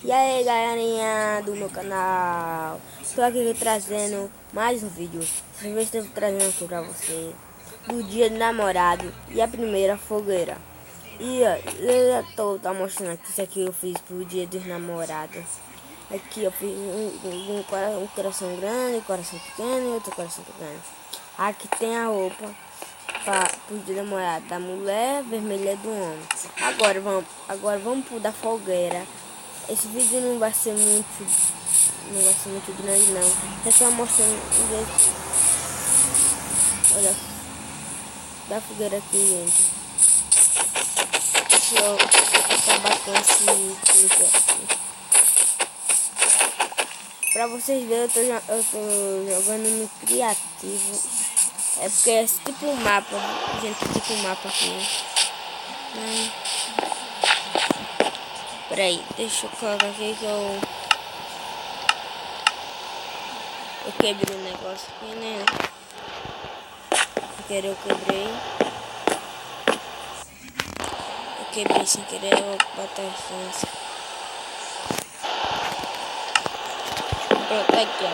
E aí galerinha do meu canal, estou aqui trazendo mais um vídeo. Dessa vez estou trazendo aqui pra você do dia do namorado e a primeira fogueira. E ó, eu já tô mostrando aqui, isso aqui eu fiz pro dia dos namorados. Aqui eu fiz um coração grande, um coração pequeno e outro coração pequeno. Aqui tem a roupa pro dia do namorado da mulher, vermelha do homem. Agora vamos pro da fogueira. Esse vídeo não vai ser muito grande não. É só mostrando um jeito. Olha, da fogueira aqui, gente. Deixa eu acabar com esse clipe aqui. Pra vocês verem, eu tô jogando no criativo. É porque é tipo um mapa, gente, tipo um mapa aqui. Peraí, deixa eu colocar aqui que eu quebrei o negócio aqui, né? Eu quebrei. Eu quebrei sem querer, eu vou botar assim. Pronto, aqui, ó.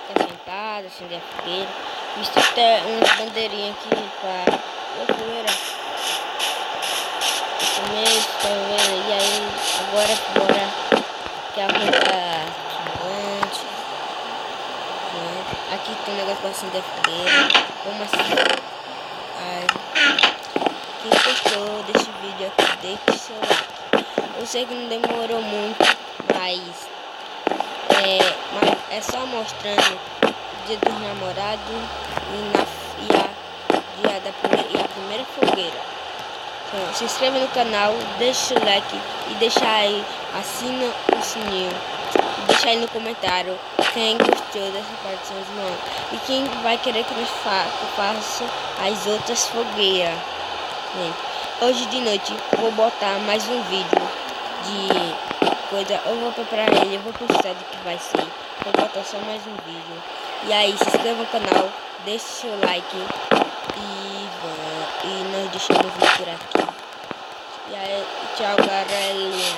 Fica sentado, acender a fogueira. Visto até umas bandeirinhas aqui pra fogueira. Mesmo, tá vendo? E aí, agora fora que a roupa gigante. Aqui tem um negócio pra acender a fogueira. Vamos assim. Quem gostou desse vídeo aqui, deixe seu like. Eu sei que não demorou muito, mas é só mostrando o dia dos namorados e a primeira fogueira. Então, se inscreva no canal, deixa o like e deixa aí, assina o sininho. E deixa aí no comentário quem gostou dessa parte de São João e quem vai querer que eu faça as outras fogueiras. Hoje de noite vou botar mais um vídeo de coisa. Eu vou preparar ele, eu vou pensar de que vai ser. Vou botar só mais um vídeo. E aí, se inscreva no canal, deixe seu like e nós deixamos o vídeo por aqui. E aí, tchau galerinha.